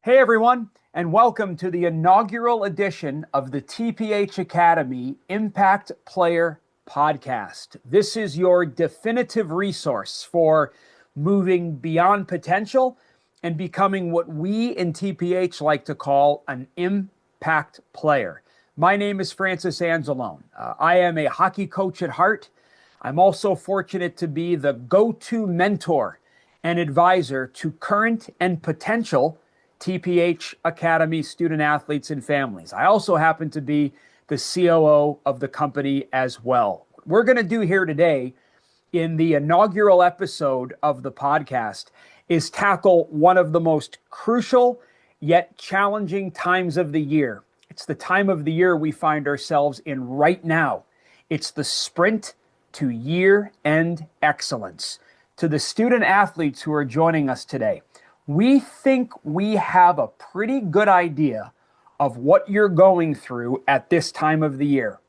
Hey everyone, and welcome to the inaugural edition of the TPH Academy Impact Player Podcast. This is your definitive resource for moving beyond potential and becoming what we in TPH like to call an impact player. My name is Francis Anzalone. I am a hockey coach at heart. I'm also fortunate to be the go-to mentor and advisor to current and potential TPH Academy student athletes and families. I also happen to be the COO of the company as well. What we're going to do here today in the inaugural episode of the podcast is tackle one of the most crucial yet challenging times of the year. It's the time of the year we find ourselves in right now. It's the sprint to year-end excellence. To the student athletes who are joining us today, we think we have a pretty good idea of what you're going through at this time of the year.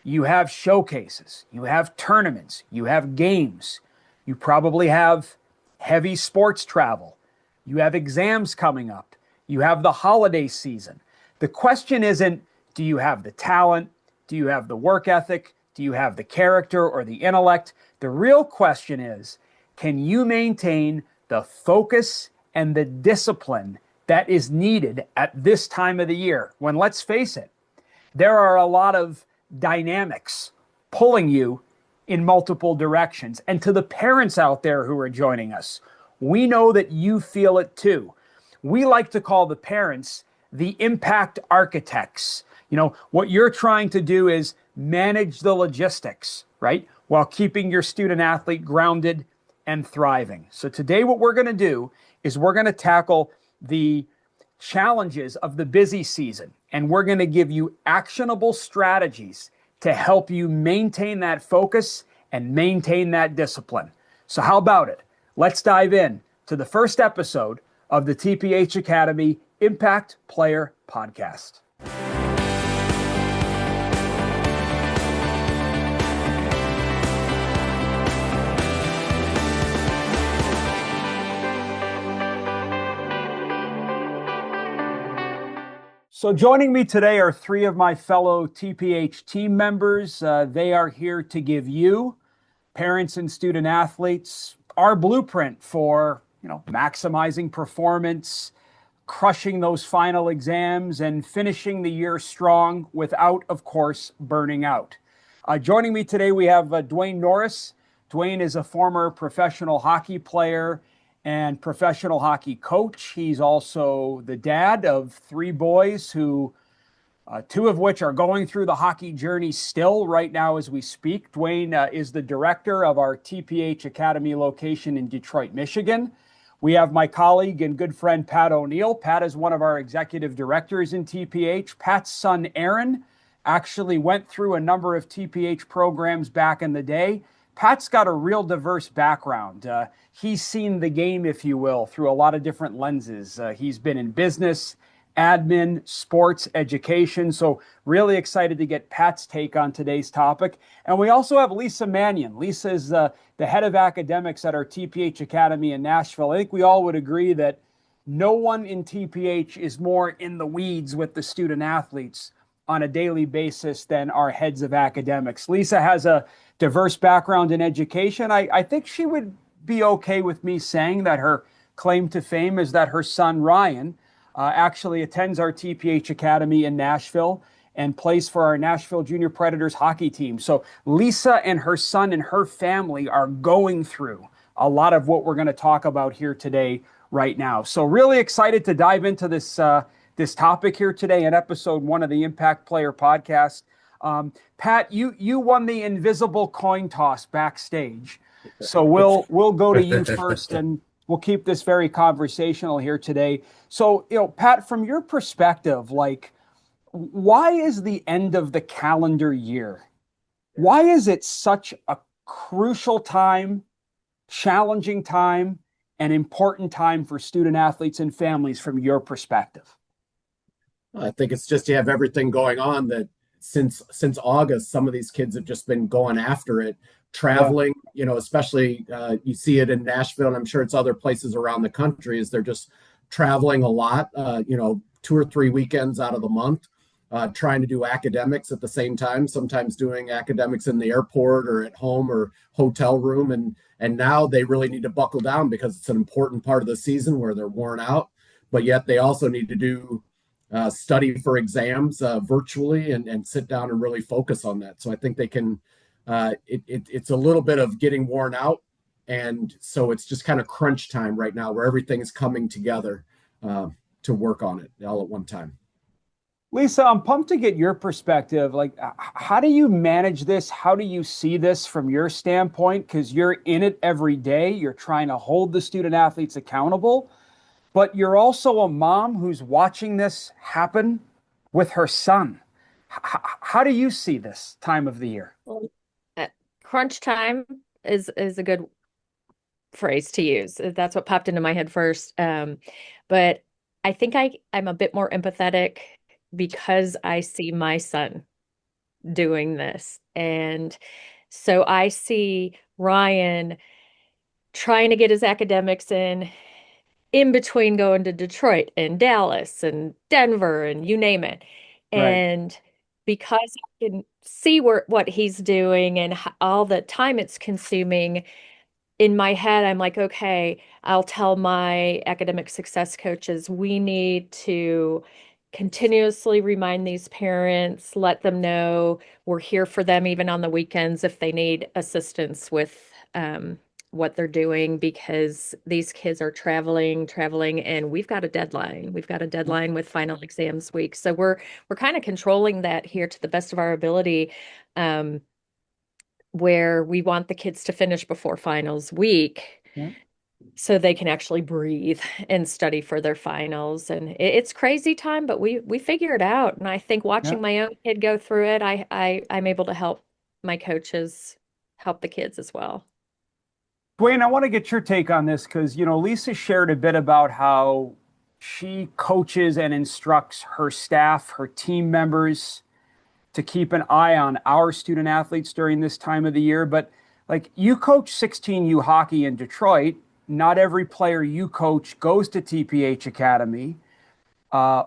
You have showcases, you have tournaments, you have games, you probably have heavy sports travel, you have exams coming up, you have the holiday season. The question isn't, do you have the talent? Do you have the work ethic? Do you have the character or the intellect? The real question is, can you maintain the focus and the discipline that is needed at this time of the year when, let's face it, there are a lot of dynamics pulling you in multiple directions. And to the parents out there who are joining us, we know that you feel it too. We like to call the parents the impact architects. You know, what you're trying to do is manage the logistics, right? While keeping your student athlete grounded and thriving. So today what we're going to do is we're going to tackle the challenges of the busy season, and we're going to give you actionable strategies to help you maintain that focus and maintain that discipline. So how about it? Let's dive in to the first episode of the TPH Academy Impact Player Podcast. So joining me today are three of my fellow TPH team members. They are here to give you, parents and student athletes, our blueprint for, maximizing performance, crushing those final exams, and finishing the year strong without, of course, burning out. Joining me today, we have Dwayne Norris. Dwayne is a former professional hockey player and professional hockey coach. He's also the dad of three boys who, two of which are going through the hockey journey still right now as we speak. Dwayne is the director of our TPH Academy location in Detroit, Michigan. We have my colleague and good friend, Pat O'Neill. Pat is one of our executive directors in TPH. Pat's son, Aaron, actually went through a number of TPH programs back in the day. Pat's got a real diverse background. He's seen the game, if you will, through a lot of different lenses. He's been in business, admin, sports, education. So really excited to get Pat's take on today's topic. And we also have Lisa Mannion. Lisa is the head of academics at our TPH Academy in Nashville. I think we all would agree that no one in TPH is more in the weeds with the student athletes on a daily basis than our heads of academics. Lisa has a diverse background in education. I think she would be okay with me saying that her claim to fame is that her son, Ryan, actually attends our TPH Academy in Nashville and plays for our Nashville Junior Predators hockey team. So Lisa and her son and her family are going through a lot of what we're going to talk about here today right now. So really excited to dive into this topic here today in episode 1 of the Impact Player Podcast. Pat, you won the invisible coin toss backstage. So we'll go to you first, and we'll keep this very conversational here today. So, Pat, from your perspective, why is the end of the calendar year? Why is it such a crucial time, challenging time, and important time for student athletes and families from your perspective? I think it's just you have everything going on that since August, some of these kids have just been going after it, traveling, especially you see it in Nashville, and I'm sure it's other places around the country, is they're just traveling a lot, 2 or 3 weekends out of the month, trying to do academics at the same time, sometimes doing academics in the airport or at home or hotel room. And now they really need to buckle down because it's an important part of the season where they're worn out, but yet they also need to do study for exams virtually and sit down and really focus on that. So I think they can, it's a little bit of getting worn out. And so it's just kind of crunch time right now where everything is coming together to work on it all at one time. Lisa, I'm pumped to get your perspective. Like, how do you manage this? How do you see this from your standpoint? Because you're in it every day. You're trying to hold the student athletes accountable, but you're also a mom who's watching this happen with her son. How do you see this time of the year? Well, crunch time is a good phrase to use. That's what popped into my head first. But I think I'm a bit more empathetic because I see my son doing this. And so I see Ryan trying to get his academics in between going to Detroit and Dallas and Denver and you name it. Right. And because I can see what he's doing and all the time it's consuming, in my head, I'm like, okay, I'll tell my academic success coaches, we need to continuously remind these parents, let them know we're here for them even on the weekends if they need assistance with what they're doing because these kids are traveling, and we've got a deadline. We've got a deadline with final exams week. So we're kind of controlling that here to the best of our ability. Where we want the kids to finish before finals week Yeah. so they can actually breathe and study for their finals. And it's crazy time, but we figure it out. And I think Yeah. watching my own kid go through it, I'm able to help my coaches help the kids as well. Dwayne, I want to get your take on this because, Lisa shared a bit about how she coaches and instructs her staff, her team members to keep an eye on our student athletes during this time of the year. But like you coach 16U hockey in Detroit, not every player you coach goes to TPH Academy, uh,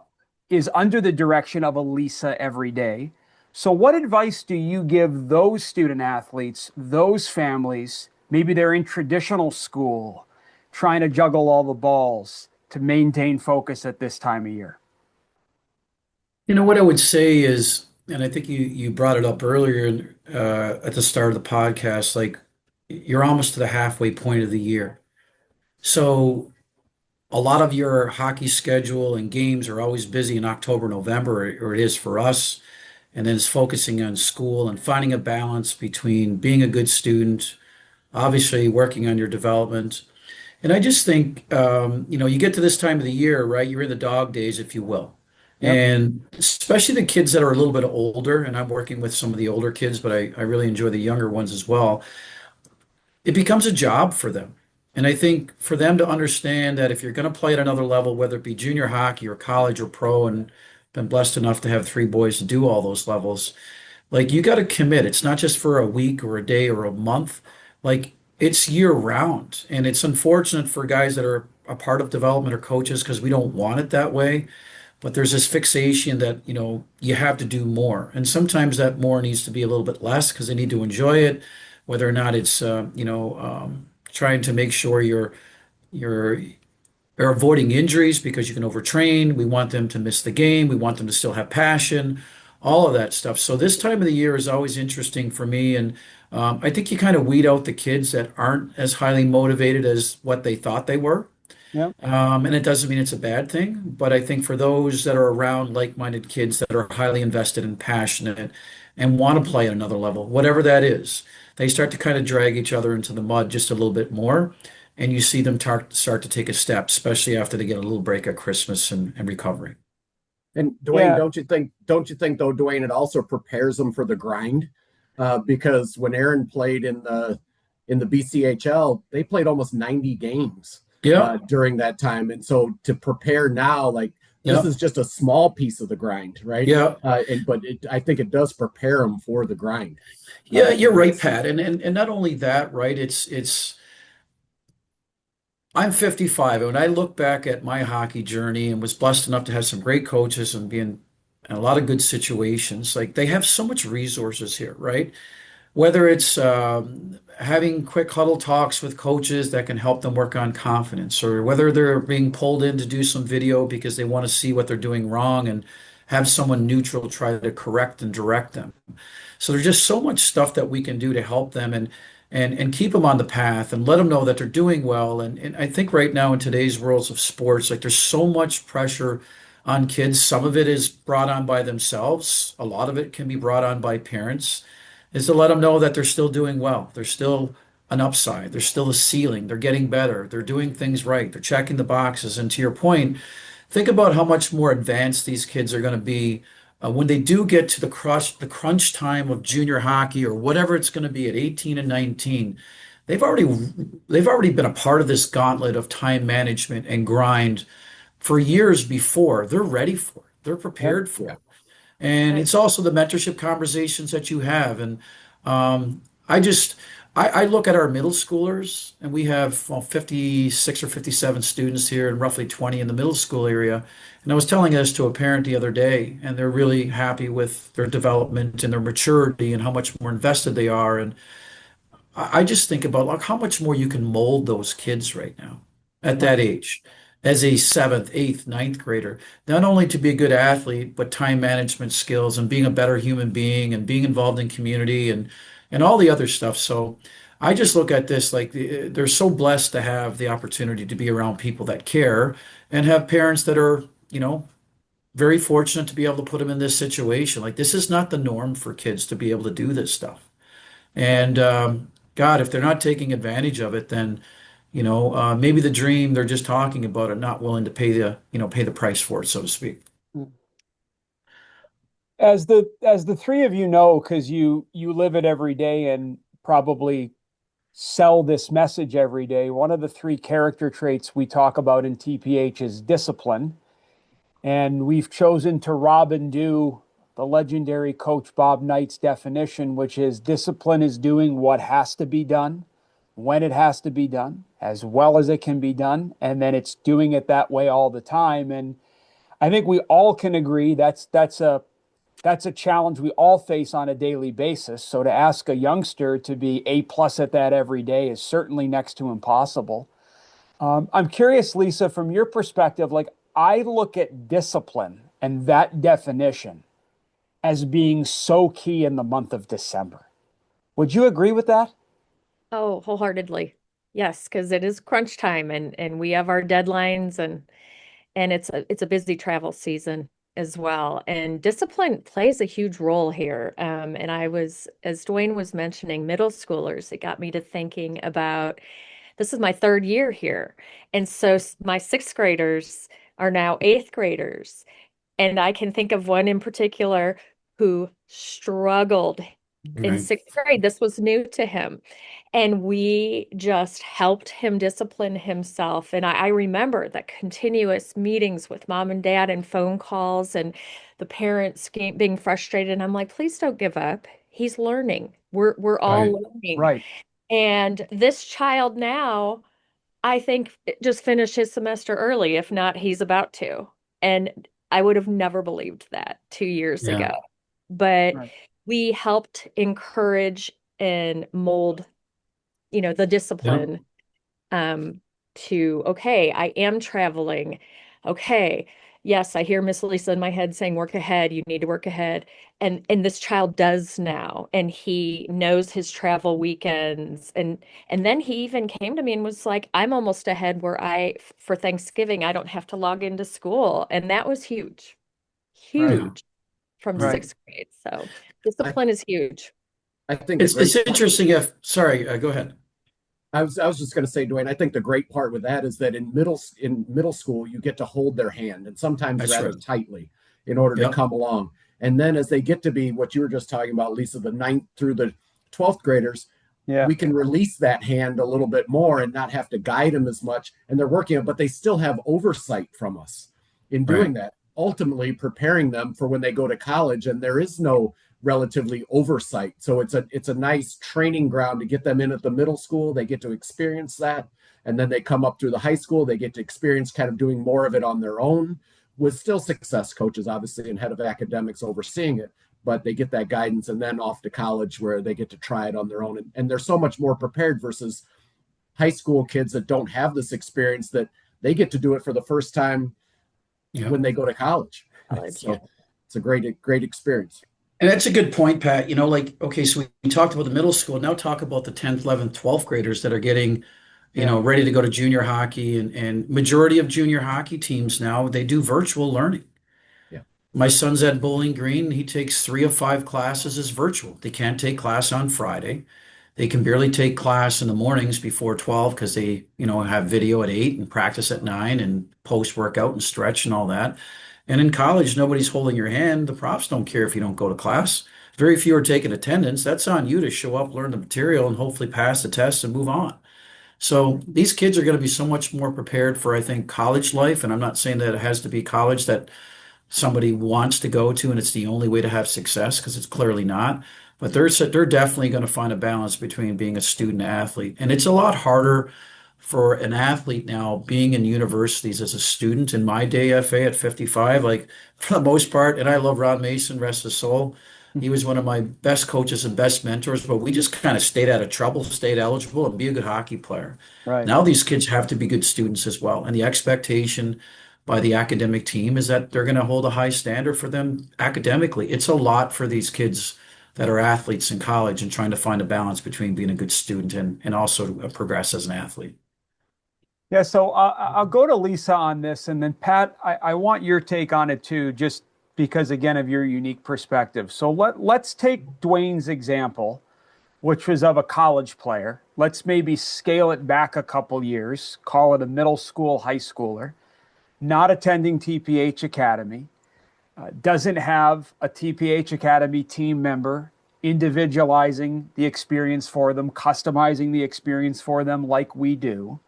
is under the direction of a Lisa every day. So, what advice do you give those student athletes, those families? Maybe they're in traditional school, trying to juggle all the balls to maintain focus at this time of year. What I would say is, and I think you brought it up earlier at the start of the podcast, like you're almost to the halfway point of the year. So a lot of your hockey schedule and games are always busy in October, November, or it is for us. And then it's focusing on school and finding a balance between being a good student, obviously working on your development. And I just think, you get to this time of the year, right? You're in the dog days, if you will. Yep. And especially the kids that are a little bit older, and I'm working with some of the older kids, but I really enjoy the younger ones as well. It becomes a job for them. And I think for them to understand that if you're going to play at another level, whether it be junior hockey or college or pro, and been blessed enough to have three boys to do all those levels, like you got to commit. It's not just for a week or a day or a month. Like it's year round. And it's unfortunate for guys that are a part of development or coaches because we don't want it that way. But there's this fixation that, you have to do more. And sometimes that more needs to be a little bit less because they need to enjoy it, whether or not it's, trying to make sure you're are avoiding injuries because you can overtrain. We want them to miss the game. We want them to still have passion, all of that stuff. So this time of the year is always interesting for me. And I think you kind of weed out the kids that aren't as highly motivated as what they thought they were. Yeah. And it doesn't mean it's a bad thing, but I think for those that are around like-minded kids that are highly invested and passionate and want to play at another level, whatever that is, they start to kind of drag each other into the mud just a little bit more. And you see them start to take a step, especially after they get a little break at Christmas and recovery. And Dwayne, Yeah. don't you think though, Dwayne, it also prepares them for the grind? Because when Aaron played in the BCHL, they played almost 90 games Yeah, during that time. And so to prepare now, like this yeah, is just a small piece of the grind, right? yeah. I think it does prepare them for the grind. Yeah, you're In right, this Pat. season. And not only that, right? It's I'm 55, and when I look back at my hockey journey and was blessed enough to have some great coaches and be in a lot of good situations, like they have so much resources here, right? Whether it's having quick huddle talks with coaches that can help them work on confidence, or whether they're being pulled in to do some video because they want to see what they're doing wrong and have someone neutral try to correct and direct them. So there's just so much stuff that we can do to help them and keep them on the path and let them know that they're doing well. And I think right now in today's worlds of sports, like there's so much pressure on kids. Some of it is brought on by themselves. A lot of it can be brought on by parents, is to let them know that they're still doing well. There's still an upside. There's still a ceiling. They're getting better. They're doing things right. They're checking the boxes. And to your point, think about how much more advanced these kids are going to be when they do get to the crunch time of junior hockey or whatever it's going to be at 18 and 19. They've already they've already been a part of this gauntlet of time management and grind for years before. They're ready for it. They're Yep. prepared for it. And Right. it's also the mentorship conversations that you have. And I just, I look at our middle schoolers, and we have, well, 56 or 57 students here and roughly 20 in the middle school area. And I was telling this to a parent the other day, and they're really happy with their development and their maturity and how much more invested they are. And I just think about like how much more you can mold those kids right now at that Right. age as a seventh, eighth, ninth grader, not only to be a good athlete, but time management skills and being a better human being and being involved in community and all the other stuff. So I just look at this like they're so blessed to have the opportunity to be around people that care and have parents that are, very fortunate to be able to put them in this situation. Like this is not the norm for kids to be able to do this stuff. Right. And God, if they're not taking advantage of it, then maybe the dream they're just talking about it, not willing to pay the price for it, so to speak. As the three of you know, because you live it every day and probably sell this message every day, one of the three character traits we talk about in TPH is discipline. And we've chosen to rob and do the legendary Coach Bob Knight's definition, which is discipline is doing what has to be done, when it has to be done, as well as it can be done, and then it's doing it that way all the time. And I think we all can agree that's a challenge we all face on a daily basis. So to ask a youngster to be A plus at that every day is certainly next to impossible. I'm curious, Lisa, from your perspective, like I look at discipline and that definition as being so key in the month of December. Would you agree with that? Oh, wholeheartedly. Yes, because it is crunch time and we have our deadlines and it's a busy travel season as well. And discipline plays a huge role here. And I was, as Dwayne was mentioning, middle schoolers, it got me to thinking about this is my third year here. And so my sixth graders are now eighth graders. And I can think of one in particular who struggled in Right. sixth grade. This was new to him. And we just helped him discipline himself. And I remember the continuous meetings with mom and dad and phone calls and the parents being frustrated. And I'm like, please don't give up. He's learning. We're all Right. learning. Right. And this child now, I think, just finished his semester early. If not, he's about to. And I would have never believed that 2 years Yeah. ago. But Right. we helped encourage and mold the Yep. discipline to, okay, I am traveling. Okay, yes, I hear Miss Lisa in my head saying, work ahead, you need to work ahead. And this child does now, and he knows his travel weekends. And then he even came to me and was like, I'm almost ahead where for Thanksgiving, I don't have to log into school. And that was huge, Right. Yeah. huge from Right. Right. sixth grade. So I, discipline is huge. I think a It's great part. interesting if, sorry, go ahead. I was just going to say, Dwayne, I think the great part with that is that in middle school you get to hold their hand and sometimes That's rather right. tightly in order to Yep. come along. And then as they get to be what you were just talking about, Lisa, the ninth through the 12th graders, Yeah. we can release that hand a little bit more and not have to guide them as much. And they're working it, but they still have oversight from us in Right. doing that, ultimately preparing them for when they go to college. And there is no relatively oversight. So it's a nice training ground to get them in at the middle school. They get to experience that. And then they come up through the high school, they get to experience kind of doing more of it on their own, with still success coaches, obviously, and head of academics overseeing it. But they get that guidance, and then off to college where they get to try it on their own. And they're so much more prepared versus high school kids that don't have this experience, that they get to do it for the first time when they go to college. So it's a great experience. And that's a good point, Pat. You know, like, okay, so we talked about the middle school. Now talk about the 10th, 11th, 12th graders that are getting, you know, ready to go to junior hockey. And majority of junior hockey teams now, they do virtual learning. Yeah. My son's at Bowling Green. He takes 3 of 5 classes as virtual. They can't take class on Friday. They can barely take class in the mornings before 12 because they, you know, have video at 8 and practice at 9 and post workout and stretch and all that. And in college, nobody's holding your hand. The profs don't care if you don't go to class. Very few are taking attendance. That's on you to show up, learn the material, and hopefully pass the test and move on. So these kids are going to be so much more prepared for, I think, college life. And I'm not saying that it has to be college that somebody wants to go to and it's the only way to have success, because it's clearly not. But they're definitely going to find a balance between being a student athlete. And it's a lot harder for an athlete now being in universities as a student. In my day, FA at 55, like for the most part, and I love Ron Mason, rest his soul. He was one of my best coaches and best mentors, but we just kind of stayed out of trouble, stayed eligible, and be a good hockey player. Right. Now these kids have to be good students as well. And the expectation by the academic team is that they're going to hold a high standard for them academically. It's a lot for these kids that are athletes in college and trying to find a balance between being a good student and also progress as an athlete. Yeah, so I'll go to Lisa on this, and then Pat, I want your take on it too, just because, again, of your unique perspective. So let's take Dwayne's example, which was of a college player. Let's maybe scale it back a couple years, call it a middle school, high schooler, not attending TPH Academy, doesn't have a TPH Academy team member individualizing the experience for them, customizing the experience for them like we do.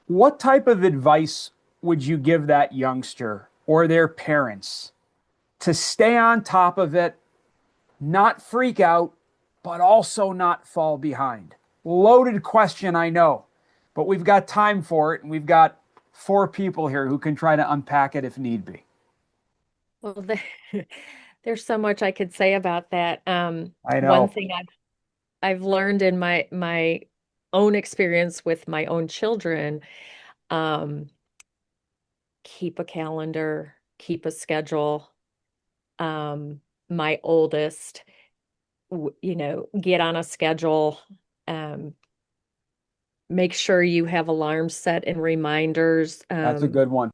What type of advice would you give that youngster or their parents to stay on top of it, not freak out, but also not fall behind? Loaded question, I know, but we've got time for it, and we've got 4 people here who can try to unpack it if need be. Well, there's so much I could say about that. I know. One thing I've learned in my own experience with my own children, keep a calendar, keep a schedule. My oldest, get on a schedule. Make sure you have alarms set and reminders. That's a good one.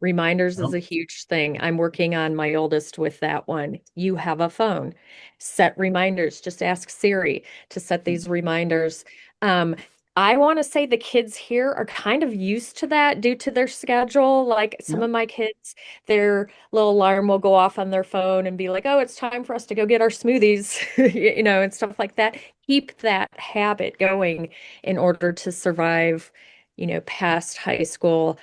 Reminders is a huge thing. I'm working on my oldest with that one. You have a phone, set reminders. Just ask Siri to set these reminders. I want to say the kids here are kind of used to that due to their schedule. Like some of my kids, their little alarm will go off on their phone and be like, oh, it's time for us to go get our smoothies, and stuff like that. Keep that habit going in order to survive, past high school.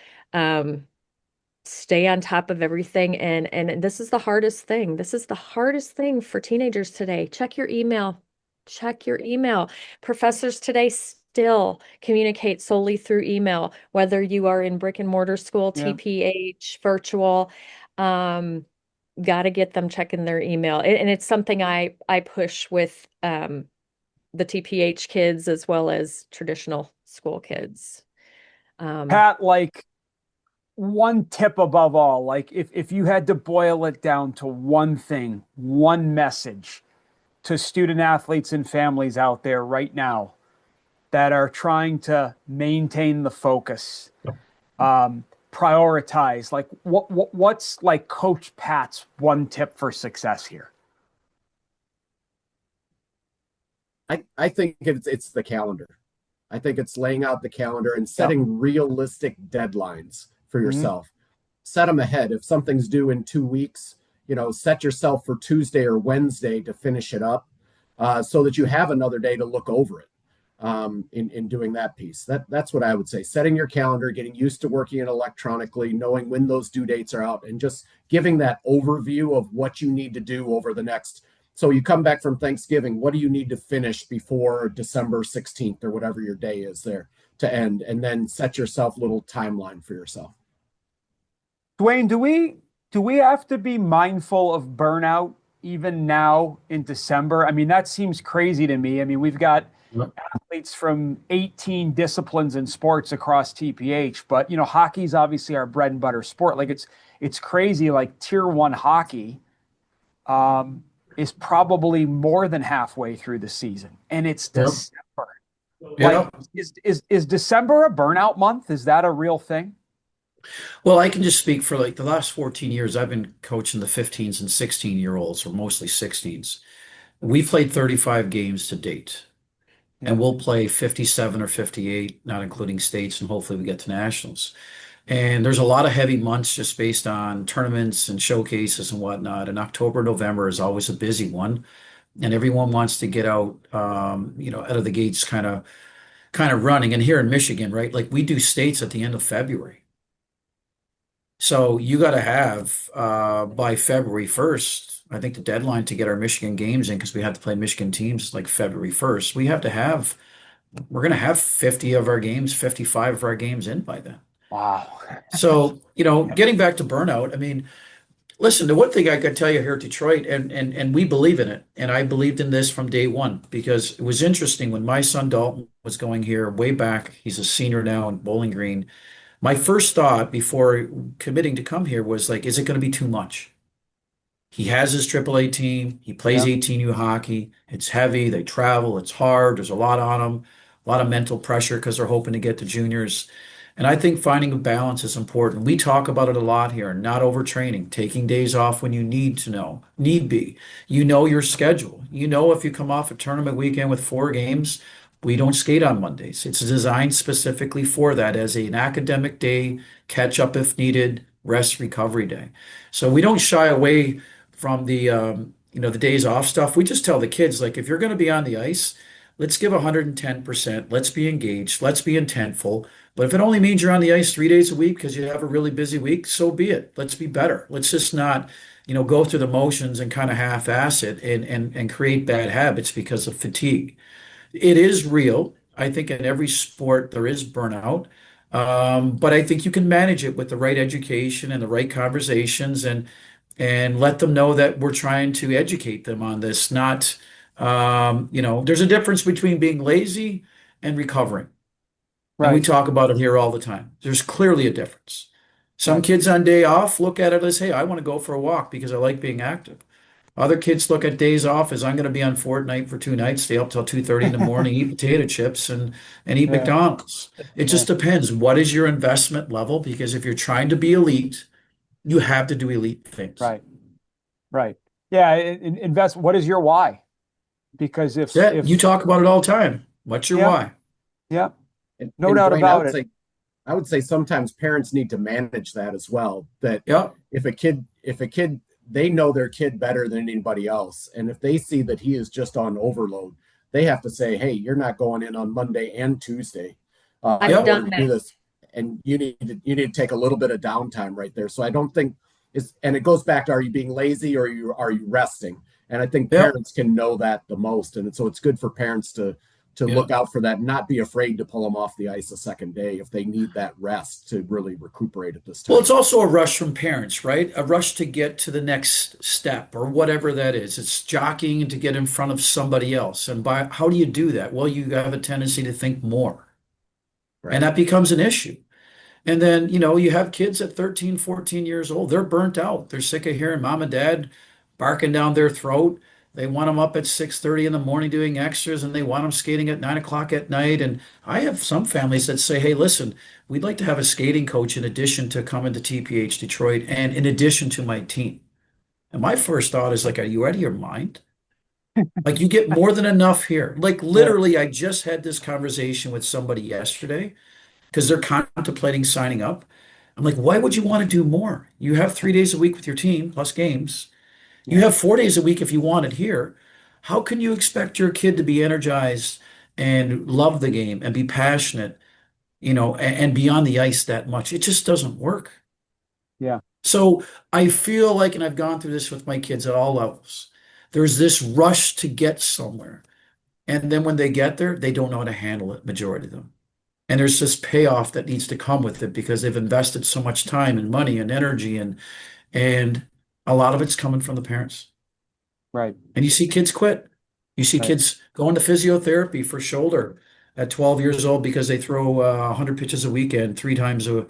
Stay on top of everything. And this is the hardest thing. This is the hardest thing for teenagers today. Check your email. Check your email. Professors today still communicate solely through email, whether you are in brick and mortar school, TPH, virtual. Got to get them checking their email. And it's something I push with the TPH kids as well as traditional school kids. Pat, like, one tip above all, like if you had to boil it down to one thing, one message to student athletes and families out there right now that are trying to maintain the focus, prioritize, like what's like Coach Pat's one tip for success here? I think it's the calendar. I think it's laying out the calendar and setting realistic deadlines for yourself. Set them ahead. If something's due in 2 weeks, set yourself for Tuesday or Wednesday to finish it up, so that you have another day to look over it. in doing that piece. That's what I would say. Setting your calendar, getting used to working it electronically, knowing when those due dates are out, and just giving that overview of what you need to do over the next. So you come back from Thanksgiving, what do you need to finish before December 16th or whatever your day is there to end, and then set yourself a little timeline for yourself. Dwayne, do we have to be mindful of burnout even now in December? I mean, that seems crazy to me. I mean, we've got athletes from 18 disciplines and sports across TPH, but hockey's obviously our bread and butter sport. Like it's crazy. Like tier one hockey is probably more than halfway through the season, and it's December. Like, is December a burnout month? Is that a real thing? Well, I can just speak for like the last 14 years. I've been coaching the 15s and 16-year-olds, or mostly 16s. We've played 35 games to date, and we'll play 57 or 58, not including states, and hopefully we get to nationals. And there's a lot of heavy months just based on tournaments and showcases and whatnot. And October, November is always a busy one, and everyone wants to get out, out of the gates, kind of running. And here in Michigan, right, like we do states at the end of February. So you got to have by February 1st, I think the deadline to get our Michigan games in, because we have to play Michigan teams is like February 1st. We're going to have 50 of our games, 55 of our games in by then. Wow. So, getting back to burnout, I mean, listen, the one thing I could tell you here at Detroit, and we believe in it, and I believed in this from day one, because it was interesting when my son Dalton was going here way back. He's a senior now in Bowling Green. My first thought before committing to come here was like, is it going to be too much? He has his AAA team. He plays 18U hockey. It's heavy. They travel. It's hard. There's a lot on them, a lot of mental pressure because they're hoping to get to juniors. And I think finding a balance is important. We talk about it a lot here, not overtraining, taking days off when you need be. You know your schedule. If you come off a tournament weekend with 4 games, we don't skate on Mondays. It's designed specifically for that as an academic day, catch up if needed, rest recovery day. So we don't shy away from the days off stuff. We just tell the kids, like, if you're going to be on the ice, let's give 110%. Let's be engaged. Let's be intentful. But if it only means you're on the ice 3 days a week because you have a really busy week, so be it. Let's be better. Let's just not, go through the motions and kind of half-ass it and create bad habits because of fatigue. It is real. I think in every sport there is burnout. But I think you can manage it with the right education and the right conversations and let them know that we're trying to educate them on this. Not, there's a difference between being lazy and recovering. Right. And we talk about it here all the time. There's clearly a difference. Some kids on day off look at it as, hey, I want to go for a walk because I like being active. Other kids look at days off as I'm going to be on Fortnite for 2 nights, stay up till 2:30 in the morning, eat potato chips and eat McDonald's. It just depends. What is your investment level? Because if you're trying to be elite, you have to do elite things. Right. Yeah. Invest. What is your why? Because if you talk about it all the time, what's your why? Yeah. No doubt about it. I would say sometimes parents need to manage that as well. That if a kid, they know their kid better than anybody else. And if they see that he is just on overload, they have to say, hey, you're not going in on Monday and Tuesday. I've done that. Do this. And you need to take a little bit of downtime right there. So I don't think and it goes back to, are you being lazy or are you resting? And I think parents can know that the most. And so it's good for parents to look out for that, and not be afraid to pull them off the ice a second day if they need that rest to really recuperate at this time. Well, it's also a rush from parents, right? A rush to get to the next step or whatever that is. It's jockeying to get in front of somebody else. And how do you do that? Well, you have a tendency to think more. Right. And that becomes an issue. And then, you have kids at 13, 14 years old. They're burnt out. They're sick of hearing mom and dad barking down their throat. They want them up at 6:30 in the morning doing extras, and they want them skating at 9 o'clock at night. And I have some families that say, hey, listen, we'd like to have a skating coach in addition to coming to TPH Detroit and in addition to my team. And my first thought is like, are you out of your mind? Like, you get more than enough here. Like, literally, I just had this conversation with somebody yesterday because they're contemplating signing up. I'm like, why would you want to do more? You have 3 days a week with your team plus games. You have 4 days a week if you want it here. How can you expect your kid to be energized and love the game and be passionate, and be on the ice that much. It just doesn't work. Yeah. So I feel like, and I've gone through this with my kids at all levels, there's this rush to get somewhere. And then when they get there, they don't know how to handle it, majority of them. And there's this payoff that needs to come with it because they've invested so much time and money and energy, and a lot of it's coming from the parents. Right. And you see kids quit. You see Right. kids going to physiotherapy for shoulder at 12 years old because they throw 100 pitches a weekend, three times a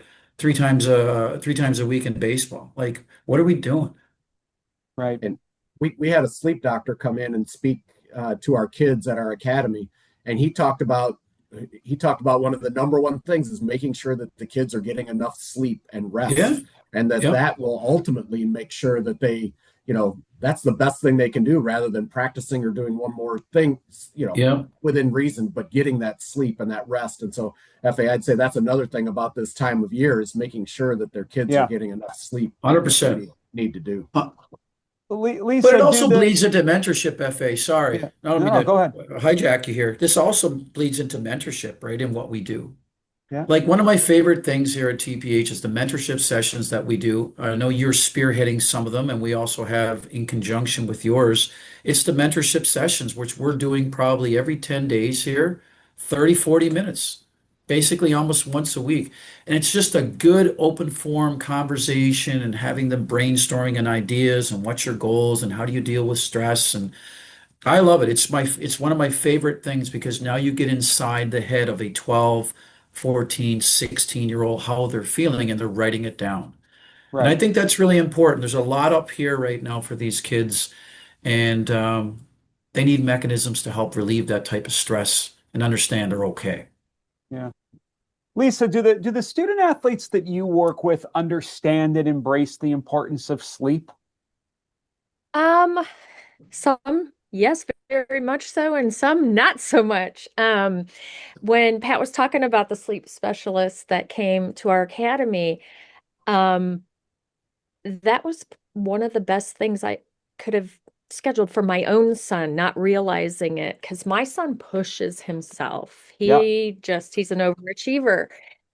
week in baseball. Like, what are we doing? Right. And we had a sleep doctor come in and speak to our kids at our academy, and he talked about one of the number one things is making sure that the kids are getting enough sleep and rest, Yeah. and that Yep. that will ultimately make sure that they, that's the best thing they can do rather than practicing or doing one more thing, Yep. within reason, but getting that sleep and that rest. And so, I'd say that's another thing about this time of year is making sure that their kids are Yeah. getting enough sleep. What they 100%. need to do. But Lisa, it also bleeds into mentorship, FA. Sorry. Yeah. I don't mean No, to go ahead. hijack you here. This also bleeds into mentorship, right, in what we do. Yeah. Like, one of my favorite things here at TPH is the mentorship sessions that we do. I know you're spearheading some of them, and we also have in conjunction with yours. It's the mentorship sessions, which we're doing probably every 10 days here, 30, 40 minutes, basically almost once a week. And it's just a good open forum conversation and having them brainstorming and ideas and what's your goals and how do you deal with stress. And I love it. It's one of my favorite things because now you get inside the head of a 12, 14, 16-year-old, how they're feeling, and they're writing it down. And I Right. think that's really important. There's a lot up here right now for these kids, and they need mechanisms to help relieve that type of stress and understand they're okay. Yeah. Lisa, do the student athletes that you work with understand and embrace the importance of sleep? Um, some, yes, very much so, and some not so much. When Pat was talking about the sleep specialist that came to our academy, um, that was one of the best things I could have scheduled for my own son, not realizing it, because my son pushes himself. Yeah. He's an overachiever,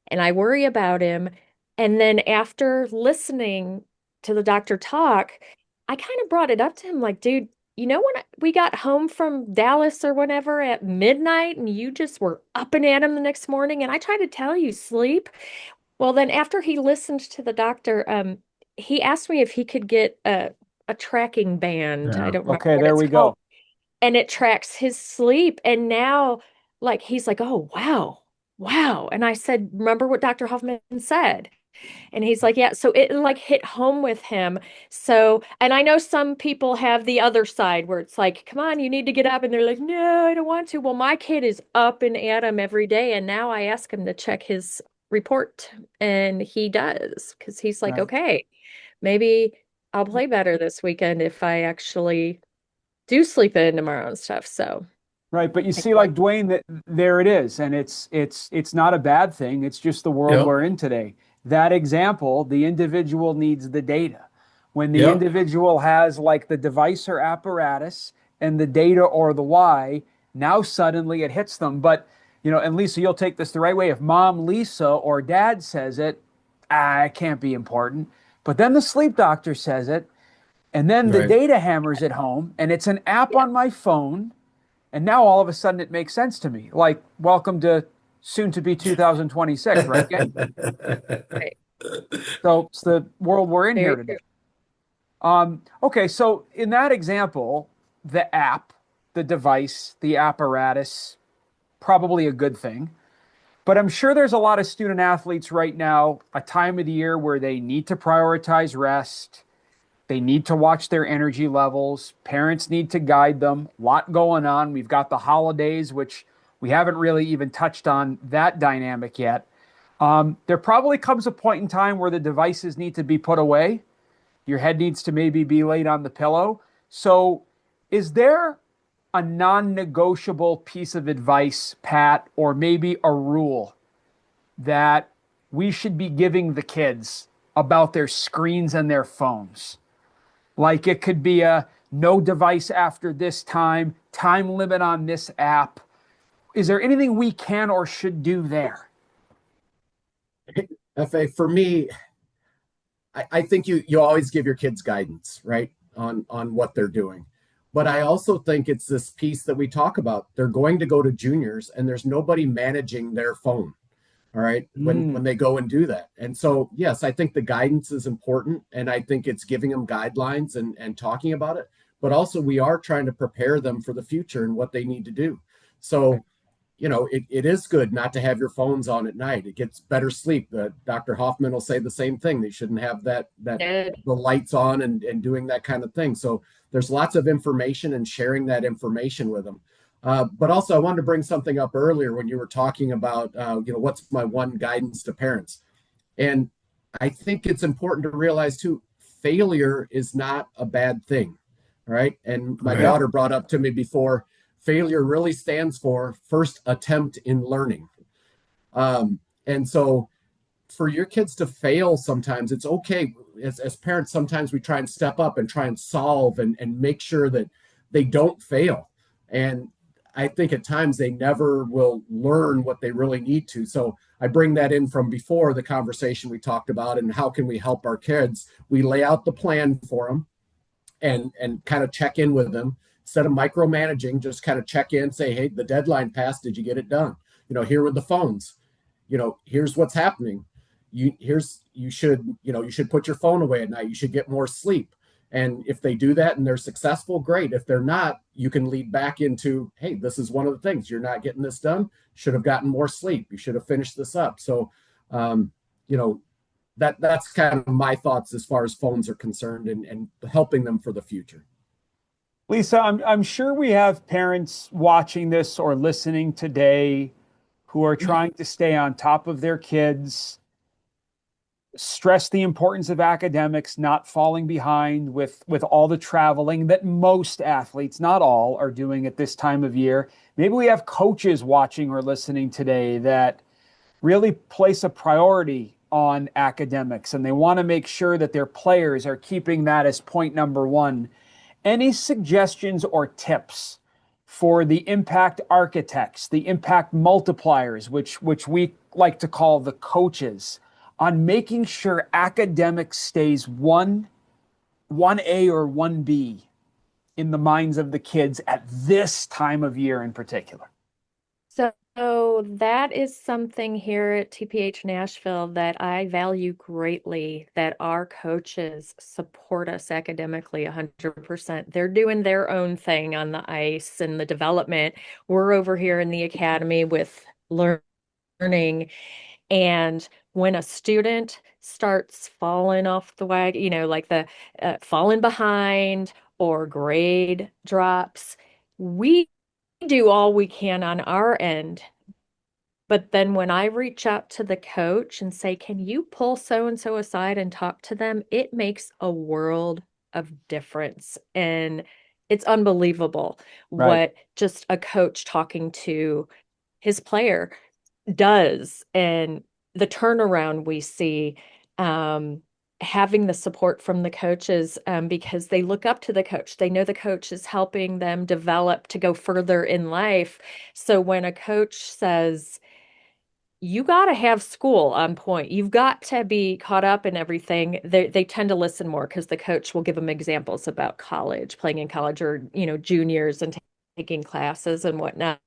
and I worry about him. And then after listening to the doctor talk, I kind of brought it up to him like, dude, when we got home from Dallas or whenever at midnight and you just were up and at him the next morning, and I tried to tell you sleep. Well, then after he listened to the doctor, he asked me if he could get a tracking band. I Yeah. don't remember Okay, what there it's we called. go. And it tracks his sleep. And now, like, he's like, oh, wow, wow. And I said, remember what Dr. Hoffman said? And he's like, yeah. So it like hit home with him. So, and I know some people have the other side where it's like, come on, you need to get up. And they're like, no, I don't want to. Well, my kid is up and at him every day. And now I ask him to check his report, and he does because he's like, Right. okay, maybe I'll play better this weekend if I actually do sleep in tomorrow and stuff. So, Right. But you see, like Dwayne, that there it is. And it's not a bad thing. It's just the world Yep. we're in today. That example, the individual needs the data. When the Yep. individual has like the device or apparatus and the data or the why, now suddenly it hits them. But, and Lisa, you'll take this the right way. If mom Lisa or dad says it, it can't be important. But then the sleep doctor says it, and then the Right. data hammers it home, and it's an app yeah, on my phone. And now all of a sudden it makes sense to me. Like, welcome to soon to be 2026, right, gang? right. So it's the world we're in here Very today. true. Okay, so in that example, the app, the device, the apparatus, probably a good thing. But I'm sure there's a lot of student athletes right now, a time of the year where they need to prioritize rest. They need to watch their energy levels. Parents need to guide them. A lot going on. We've got the holidays, which we haven't really even touched on that dynamic yet. There probably comes a point in time where the devices need to be put away. Your head needs to maybe be laid on the pillow. So, is there a non negotiable piece of advice, Pat, or maybe a rule that we should be giving the kids about their screens and their phones? Like it could be a no device after this time limit on this app. is there anything we can or should do there? FA, for me, I think you always give your kids guidance, right, on what they're doing. But I also think it's this piece that we talk about. They're going to go to juniors and there's nobody managing their phone. All right. When they go and do that. And so, yes, I think the guidance is important. And I think it's giving them guidelines and talking about it. But also we are trying to prepare them for the future and what they need to do. So, it is good not to have your phones on at night. It gets better sleep. Dr. Hoffman will say the same thing. They shouldn't have the lights on and doing that kind of thing. So there's lots of information and sharing that information with them. But also I wanted to bring something up earlier when you were talking about, what's my one guidance to parents. And I think it's important to realize too, failure is not a bad thing. Right. And my daughter brought up to me before, failure really stands for first attempt in learning. And so for your kids to fail sometimes, it's okay. As parents, sometimes we try and step up and try and solve and make sure that they don't fail. And I think at times they never will learn what they really need to. So I bring that in from before the conversation we talked about and how can we help our kids. We lay out the plan for them and kind of check in with them. Instead of micromanaging, just kind of check in, say, hey, the deadline passed. Did you get it done? Here with the phones, here's what's happening. You should put your phone away at night. You should get more sleep. And if they do that and they're successful, great. If they're not, you can lead back into, hey, this is one of the things. You're not getting this done. Should have gotten more sleep. You should have finished this up. So, that's kind of my thoughts as far as phones are concerned and helping them for the future. Lisa, I'm sure we have parents watching this or listening today who are trying to stay on top of their kids, stress the importance of academics, not falling behind with all the traveling that most athletes, not all, are doing at this time of year. Maybe we have coaches watching or listening today that really place a priority on academics and they want to make sure that their players are keeping that as point number one. Any suggestions or tips for the impact architects, the impact multipliers, which we like to call the coaches, on making sure academics stays 1A or 1B in the minds of the kids at this time of year in particular? So that is something here at TPH Nashville that I value greatly, that our coaches support us academically 100%. They're doing their own thing on the ice and the development. We're over here in the academy with learning. And when a student starts falling off the wagon, like the falling behind or grade drops, we do all we can on our end. But then when I reach out to the coach and say, can you pull so-and-so aside and talk to them? It makes a world of difference. And it's unbelievable what just a coach talking to his player does. And the turnaround we see, having the support from the coaches, because they look up to the coach. They know the coach is helping them develop to go further in life. So when a coach says, you got to have school on point, you've got to be caught up in everything, they tend to listen more because the coach will give them examples about college, playing in college, or, juniors and taking classes and whatnot.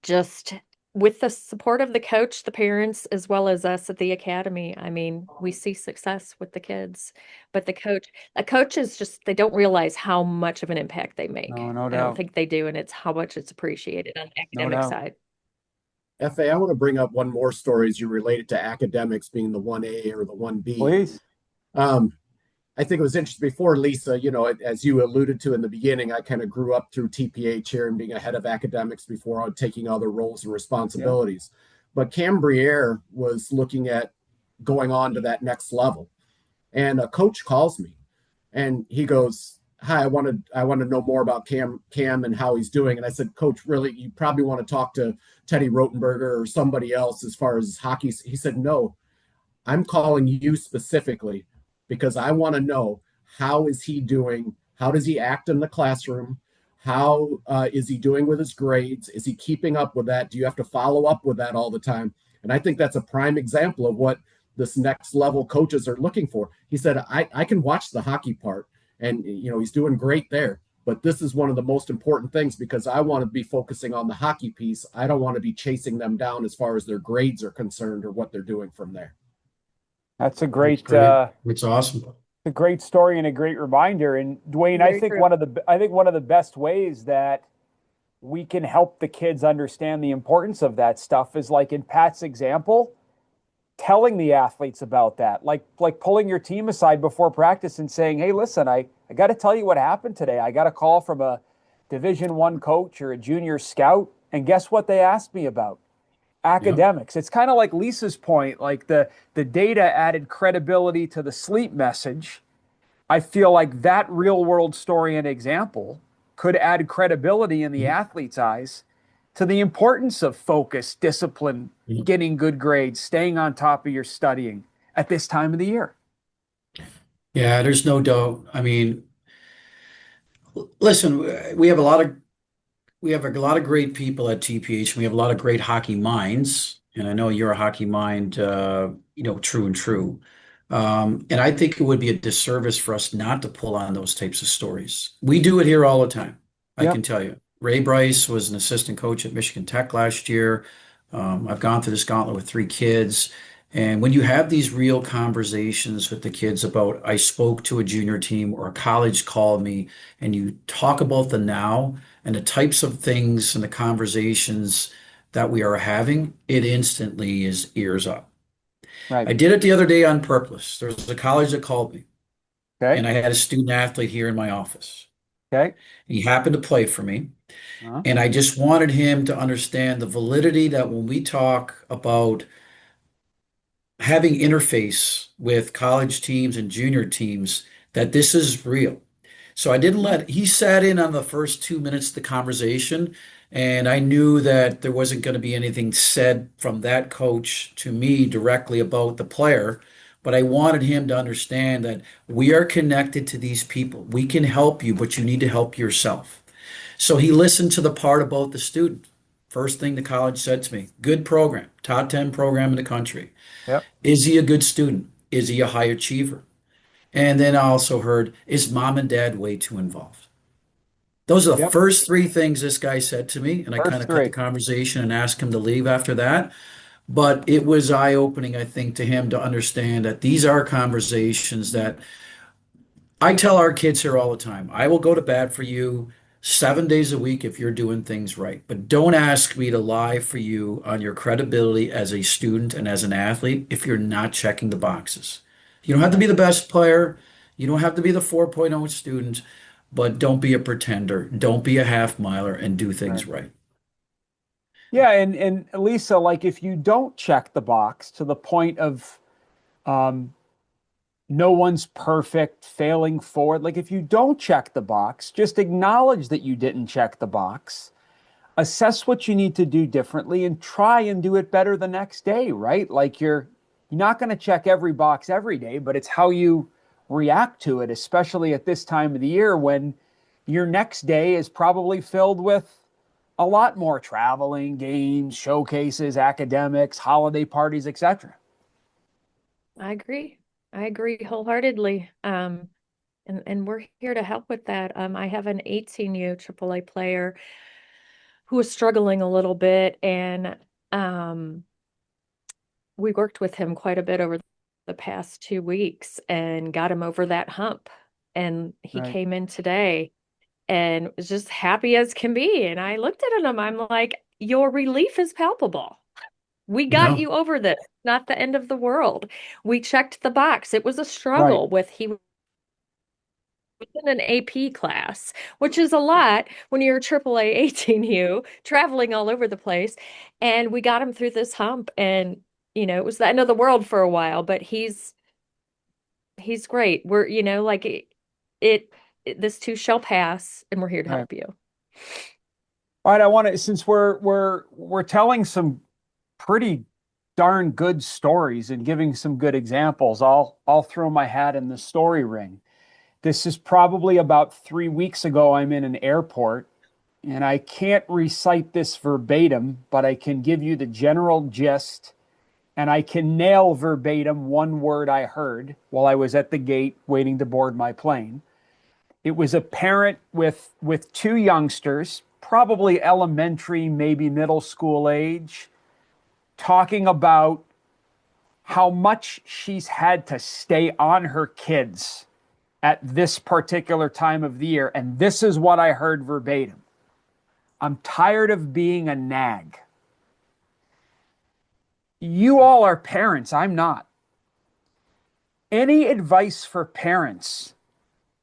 Just with the support of the coach, the parents, as well as us at the academy, I mean, we see success with the kids. But the coaches just, they don't realize how much of an impact they make. No doubt. I don't think they do, and it's how much it's appreciated on the academic side. FA, I want to bring up one more story as you relate it to academics being the 1A or the 1B. Please. I think it was interesting before, Lisa, as you alluded to in the beginning, I kind of grew up through TPH here and being a head of academics before taking other roles and responsibilities. Yeah. But Cam Briere was looking at going on to that next level. And a coach calls me and he goes, hi, I want to know more about Cam and how he's doing. And I said, Coach, really, you probably want to talk to Teddy Rotenberger or somebody else as far as hockey. He said, no, I'm calling you specifically because I want to know, how is he doing? How does he act in the classroom? How is he doing with his grades? Is he keeping up with that? Do you have to follow up with that all the time? And I think that's a prime example of what this next level coaches are looking for. He said, I can watch the hockey part, and he's doing great there. But this is one of the most important things because I want to be focusing on the hockey piece. I don't want to be chasing them down as far as their grades are concerned or what they're doing from there. That's a That's great, great. It's awesome. a great story and a great reminder. And Dwayne, Very true. I think one of the best ways that we can help the kids understand the importance of that stuff is like in Pat's example, telling the athletes about that, like pulling your team aside before practice and saying, hey, listen, I got to tell you what happened today. I got a call from a Division I coach or a junior scout, and guess what they asked me about? Academics. It's kind of like Lisa's point, like the data added credibility to the sleep message. I feel like that real world story and example could add credibility in the athlete's eyes to the importance of focus, discipline, getting good grades, staying on top of your studying at this time of the year. Yeah, there's no doubt. I mean, listen, we have a lot of great people at TPH. We have a lot of great hockey minds, and I know you're a hockey mind, true and true. And I think it would be a disservice for us not to pull on those types of stories. We do it here all the time. I can tell you. Ray Bryce was an assistant coach at Michigan Tech last year. I've gone through this gauntlet with 3 kids. And when you have these real conversations with the kids about, I spoke to a junior team or a college called me, and you talk about the now and the types of things and the conversations that we are having, it instantly is ears up. Right. I did it the other day on purpose. There was a college that called me, Okay. and I had a student athlete here in my office. Okay. He happened to play for me. Uh-huh. And I just wanted him to understand the validity that when we talk about having interface with college teams and junior teams, that this is real. So I didn't he sat in on the first 2 minutes of the conversation, and I knew that there wasn't going to be anything said from that coach to me directly about the player. But I wanted him to understand that we are connected to these people. We can help you, but you need to help yourself. So he listened to the part about the student. First thing the college said to me, good program, top 10 program in the country. Yep. Is he a good student? Is he a high achiever? And then I also heard, is mom and dad way too involved? Those are the Yep. first 3 things this guy said to me. And I kind First of cut the three. conversation and asked him to leave after that. But it was eye-opening, I think, to him to understand that these are conversations that I tell our kids here all the time. I will go to bat for you 7 days a week if you're doing things right. But don't ask me to lie for you on your credibility as a student and as an athlete if you're not checking the boxes. You don't have to be the best player. You don't have to be the 4.0 student, but don't be a pretender. Don't be a half miler and do things right. Yeah, and Lisa, like if you don't check the box to the point of no one's perfect, failing forward, like if you don't check the box, just acknowledge that you didn't check the box, assess what you need to do differently, and try and do it better the next day, right? Like you're not going to check every box every day, but it's how you react to it, especially at this time of the year when your next day is probably filled with a lot more traveling, games, showcases, academics, holiday parties, etc. I agree. I agree wholeheartedly. And we're here to help with that. I have an 18U AAA player who is struggling a little bit, and we worked with him quite a bit over the past 2 weeks and got him over that hump. And he Right. came in today and was just happy as can be. And I looked at him, I'm like, your relief is palpable. We got you over this, not the end of the world. We checked the box. It was a struggle with he was in an AP class, which is a lot when you're a AAA 18U traveling all over the place. And we got him through this hump, and it was the end of the world for a while, but he's great. We're, like this too shall pass, and we're here to help you. All right, I want to, since we're telling some pretty darn good stories and giving some good examples, I'll throw my hat in the story ring. This is probably about 3 weeks ago. I'm in an airport, and I can't recite this verbatim, but I can give you the general gist, and I can nail verbatim one word I heard while I was at the gate waiting to board my plane. It was a parent with two youngsters, probably elementary, maybe middle school age, talking about how much she's had to stay on her kids at this particular time of the year. And this is what I heard verbatim. I'm tired of being a nag. You all are parents. I'm not. Any advice for parents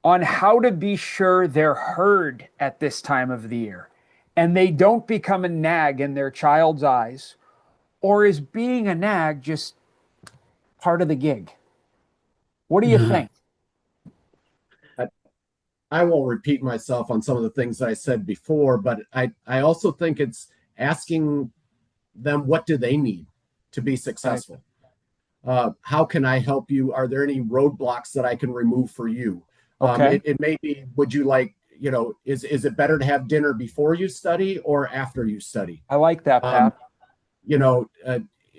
on how to be sure they're heard at this time of the year and they don't become a nag in their child's eyes? Or is being a nag just part of the gig? What do you think? I won't repeat myself on some of the things I said before, but I also think it's asking them, what do they need to be successful? How can I help you? Are there any roadblocks that I can remove for you? Okay. It may be, would you like, is it better to have dinner before you study or after you study? I like that, Pat.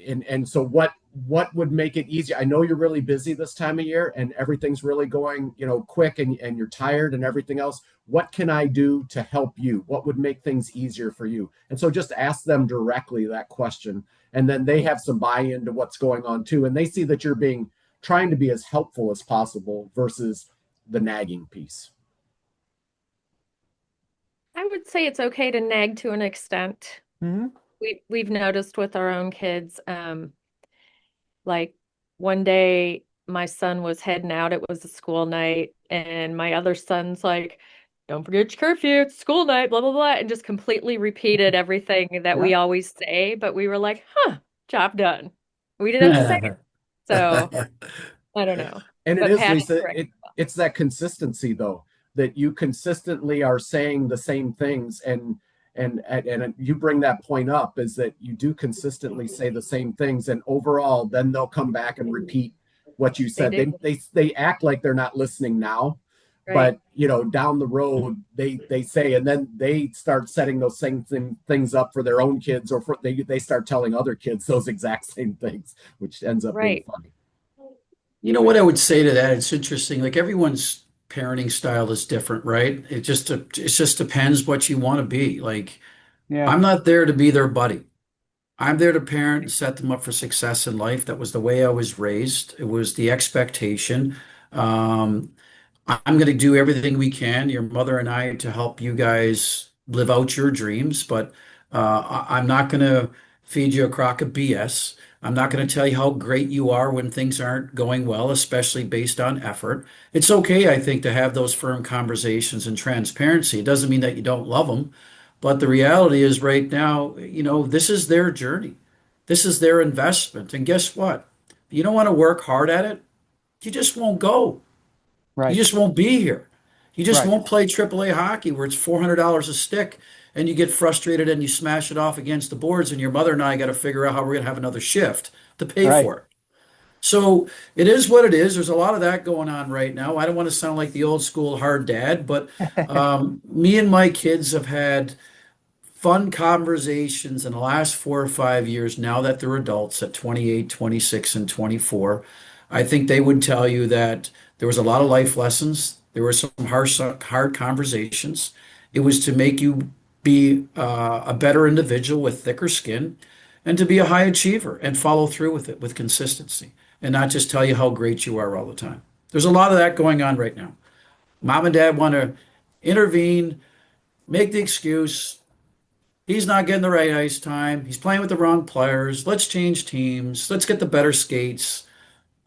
And so what would make it easier? I know you're really busy this time of year and everything's really going, quick and you're tired and everything else. What can I do to help you? What would make things easier for you? And so just ask them directly that question. And then they have some buy-in to what's going on too. And they see that you're trying to be as helpful as possible versus the nagging piece. I would say it's okay to nag to an extent. Mm-hmm. We've noticed with our own kids, like one day my son was heading out, it was a school night, and my other son's like, don't forget your curfew, it's school night, blah, blah, blah, and just completely repeated everything that we always say, but we were like, job done. We didn't have to say it. So I don't know. And But it is, Patty, Lisa, correct. it's that consistency though, that you consistently are saying the same things and you bring that point up, is that you do consistently say the same things, and overall then they'll come back and repeat what you said. They act like they're not listening now, Right. but down the road they say, and then they start setting those same things up for their own kids, or they start telling other kids those exact same things, which ends up being Right. funny. You know what I would say to that? It's interesting. Like everyone's parenting style is different, right? It just depends what you want to be. Like Yeah. I'm not there to be their buddy. I'm there to parent and set them up for success in life. That was the way I was raised. It was the expectation. Um, I'm going to do everything we can, your mother and I, to help you guys live out your dreams, but I'm not going to feed you a crock of BS. I'm not going to tell you how great you are when things aren't going well, especially based on effort. It's okay, I think, to have those firm conversations and transparency. It doesn't mean that you don't love them, but the reality is right now, this is their journey. This is their investment. And guess what? If you don't want to work hard at it, you just won't go. You Right. just won't be here. You just Right. won't play AAA hockey where it's $400 a stick and you get frustrated and you smash it off against the boards, and your mother and I got to figure out how we're going to have another shift to pay Right. for it. So it is what it is. There's a lot of that going on right now. I don't want to sound like the old school hard dad, but me and my kids have had fun conversations in the last 4 or 5 years now that they're adults at 28, 26, and 24. I think they would tell you that there was a lot of life lessons. There were some hard conversations. It was to make you be a better individual with thicker skin and to be a high achiever and follow through with it with consistency and not just tell you how great you are all the time. There's a lot of that going on right now. Mom and dad want to intervene, make the excuse. He's not getting the right ice time. He's playing with the wrong players. Let's change teams. Let's get the better skates.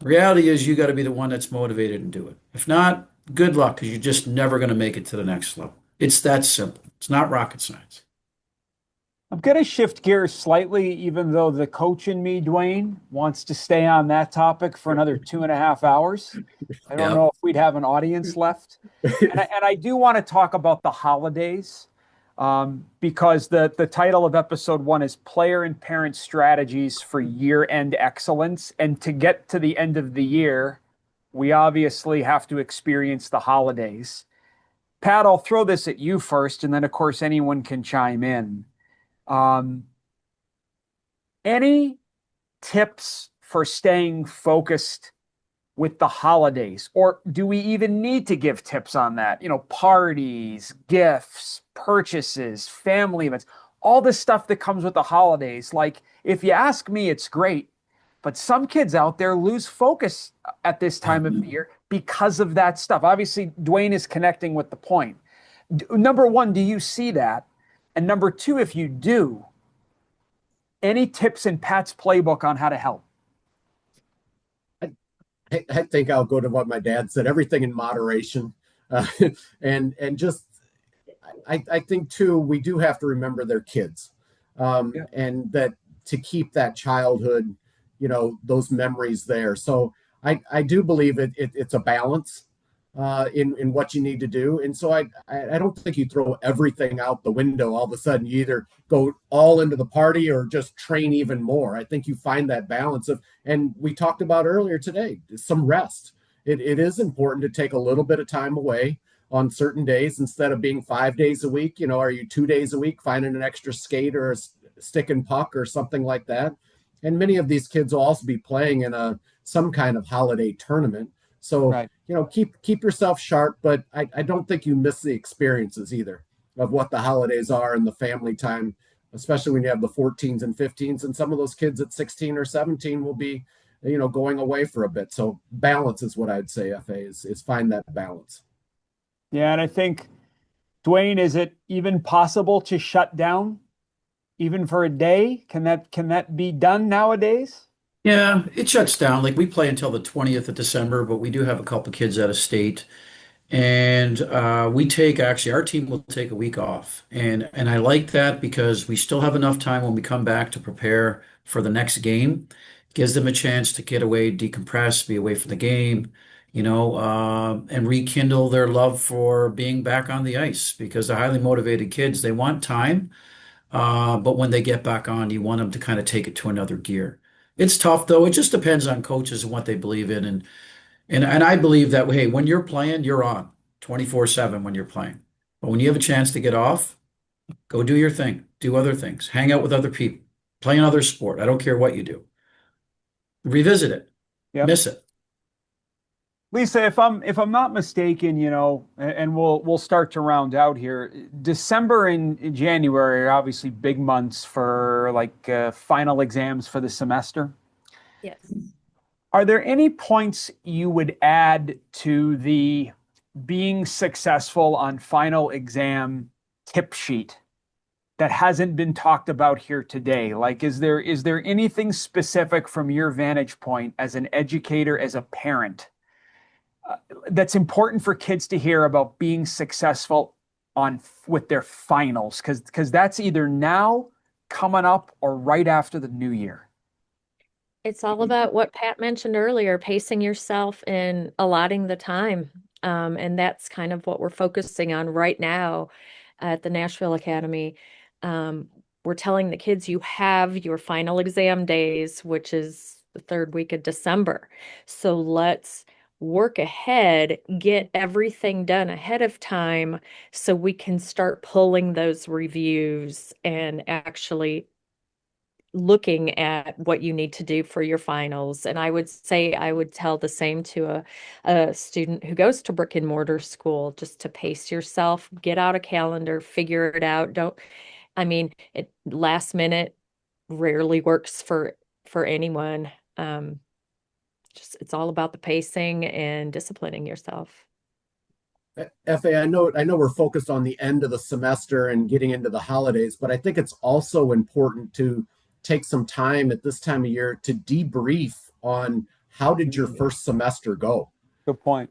The reality is you got to be the one that's motivated and do it. If not, good luck, because you're just never going to make it to the next level. It's that simple. It's not rocket science. I'm going to shift gears slightly, even though the coach in me, Dwayne, wants to stay on that topic for another 2.5 hours. I don't know if we'd have an audience left. And I do want to talk about the holidays, because the title of episode 1 is Player and Parent Strategies for Year-End Excellence. And to get to the end of the year, we obviously have to experience the holidays. Pat, I'll throw this at you first, and then of course anyone can chime in. Um, any tips for staying focused with the holidays? Or do we even need to give tips on that? You know, parties, gifts, purchases, family events, all this stuff that comes with the holidays. Like, if you ask me, it's great. But some kids out there lose focus at this time of year because of that stuff. Obviously, Dwayne is connecting with the point. Number one, do you see that? And number two, if you do, any tips in Pat's playbook on how to help? I think I'll go to what my dad said, everything in moderation. Uh, and just, I think too, we do have to remember they're kids. Yeah. And that to keep that childhood, those memories there. So I do believe it's a balance in what you need to do. And so I don't think you throw everything out the window. All of a sudden you either go all into the party or just train even more. I think you find that balance and we talked about earlier today, some rest. It is important to take a little bit of time away on certain days instead of being 5 days a week. Are you 2 days a week finding an extra skate or a stick and puck or something like that? And many of these kids will also be playing in some kind of holiday tournament. So, Right. Keep yourself sharp, but I don't think you miss the experiences either of what the holidays are and the family time, especially when you have the 14s and 15s. And some of those kids at 16 or 17 will be, going away for a bit. So balance is what I'd say, FA, is find that balance. Yeah, and I think, Dwayne, is it even possible to shut down even for a day? Can that be done nowadays? Yeah, it shuts down. Like we play until the 20th of December, but we do have a couple kids out of state. And we take actually our team will take a week off. And I like that because we still have enough time when we come back to prepare for the next game. Gives them a chance to get away, decompress, be away from the game, and rekindle their love for being back on the ice because they're highly motivated kids. They want time. But when they get back on, you want them to kind of take it to another gear. It's tough though. It just depends on coaches and what they believe in. And I believe that, hey, when you're playing, you're on 24/7 when you're playing. But when you have a chance to get off, go do your thing, do other things, hang out with other people, play another sport. I don't care what you do. Revisit it, Yep. miss it. Lisa, if I'm not mistaken, and we'll start to round out here. December and January are obviously big months for final exams for the semester. Yes. Are there any points you would add to the being successful on final exam tip sheet that hasn't been talked about here today? Like, is there anything specific from your vantage point as an educator, as a parent, that's important for kids to hear about being successful with their finals? Because that's either now, coming up, or right after the new year. It's all about what Pat mentioned earlier, pacing yourself and allotting the time. And that's kind of what we're focusing on right now at the Nashville Academy. We're telling the kids you have your final exam days, which is the third week of December. So let's work ahead, get everything done ahead of time so we can start pulling those reviews and actually looking at what you need to do for your finals. And I would say I would tell the same to a student who goes to brick and mortar school, just to pace yourself, get out a calendar, figure it out. Last minute rarely works for anyone. It's all about the pacing and disciplining yourself. FA, I know we're focused on the end of the semester and getting into the holidays, but I think it's also important to take some time at this time of year to debrief on how did your first semester go. Good point.